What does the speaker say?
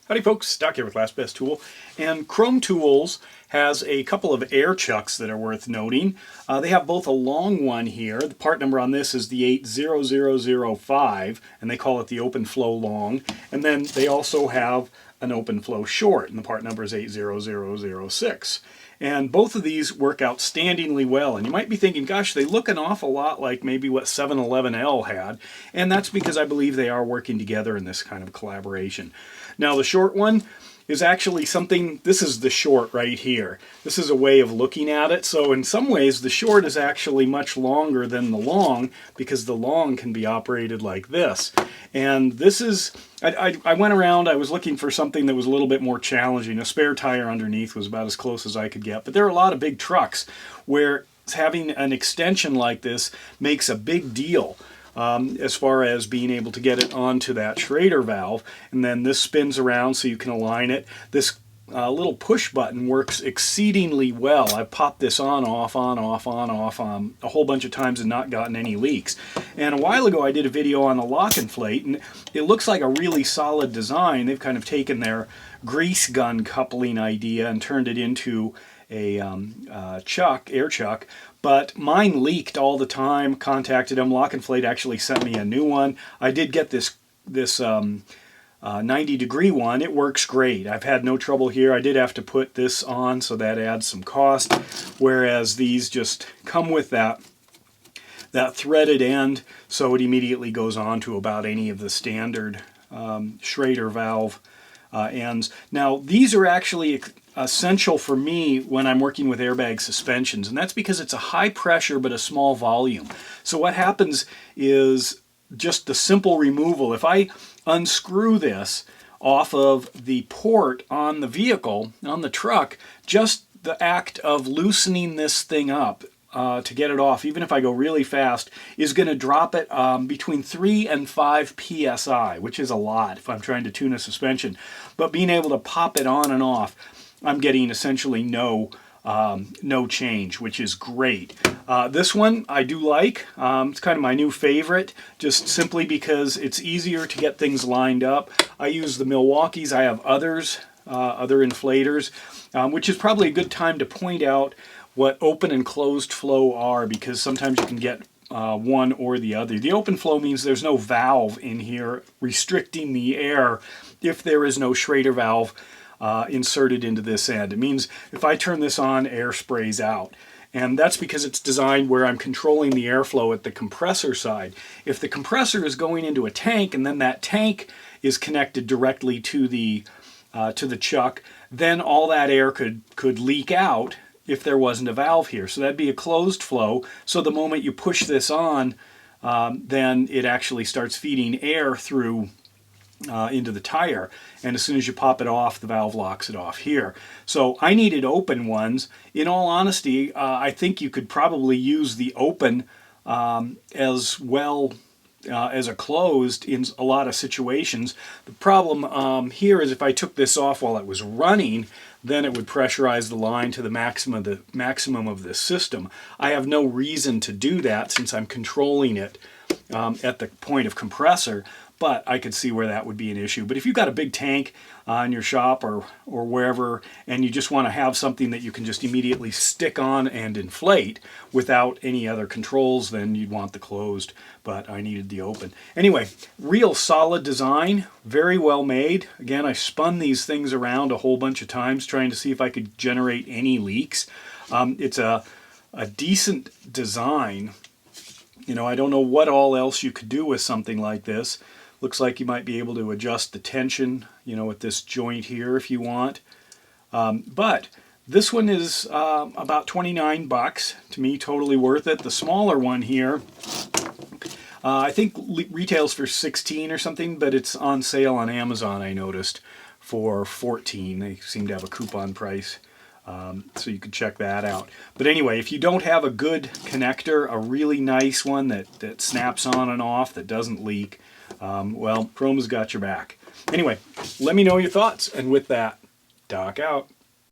Howdy folks, Doc here with Last Best Tool, and CROM Tools has a couple of air chucks that are worth noting. They have both a long one here. The part number on this is the 80005, and they call it the open flow long, and then they also have an open flow short, and the part number is 80006. And both of these work outstandingly well, and you might be thinking, gosh, they look an awful lot like maybe what 711L had, and that's because I believe they are working together in this kind of collaboration. Now the short one is actually something, this is the short right here. This is a way of looking at it, so in some ways the short is actually much longer than the long because the long can be operated like this. And this is, I went around, I was looking for something that was a little bit more challenging. A spare tire underneath was about as close as I could get, but there are a lot of big trucks where having an extension like this makes a big deal. As far as being able to get it onto that Schrader valve, and then this spins around so you can align it. This little push button works exceedingly well. I've popped this on, off, a whole bunch of times and not gotten any leaks. And a while ago I did a video on the lock and flate, and it looks like a really solid design. They've kind of taken their grease gun coupling idea and turned it into a air chuck, but mine leaked all the time. Contacted them. Lock and Flate actually sent me a new one. I did get this 90-degree one. It works great. I've had no trouble here. I did have to put this on, so that adds some cost, whereas these just come with that threaded end, so it immediately goes on to about any of the standard Schrader valve ends. Now these are actually essential for me when I'm working with airbag suspensions, and that's because it's a high pressure but a small volume. So what happens is just the simple removal. If I unscrew this off of the port on the vehicle, on the truck, just the act of loosening this thing up to get it off, even if I go really fast, is going to drop it between 3 and 5 psi, which is a lot if I'm trying to tune a suspension. But being able to pop it on and off, I'm getting essentially no change, which is great. This one I do like. It's kind of my new favorite, just simply because it's easier to get things lined up. I use the Milwaukees. I have others, other inflators, which is probably a good time to point out what open and closed flow are, because sometimes you can get one or the other. The open flow means there's no valve in here restricting the air if there is no Schrader valve inserted into this end. It means if I turn this on, air sprays out. And that's because it's designed where I'm controlling the airflow at the compressor side. If the compressor is going into a tank and then that tank is connected directly to the chuck, then all that air could leak out if there wasn't a valve here. So that'd be a closed flow. So the moment you push this on, then it actually starts feeding air through into the tire, and as soon as you pop it off, the valve locks it off here. So I needed open ones. In all honesty, I think you could probably use the open as well as a closed in a lot of situations. The problem here is if I took this off while it was running, then it would pressurize the line to the maximum of this system. I have no reason to do that since I'm controlling it at the point of compressor, but I could see where that would be an issue. But if you've got a big tank in your shop or wherever, and you just want to have something that you can just immediately stick on and inflate without any other controls, then you'd want the closed, but I needed the open. Anyway, real solid design, very well made. Again, I spun these things around a whole bunch of times trying to see if I could generate any leaks. It's a decent design. You know, I don't know what all else you could do with something like this. Looks like you might be able to adjust the tension, you know, with this joint here if you want. But this one is about 29 bucks. To me, totally worth it. The smaller one here, I think retails for 16 or something, but it's on sale on Amazon, I noticed, for 14. They seem to have a coupon price. So you can check that out. But anyway, if you don't have a good connector, a really nice one that snaps on and off, that doesn't leak, well, CROM's got your back. Anyway, let me know your thoughts. And with that, Doc out.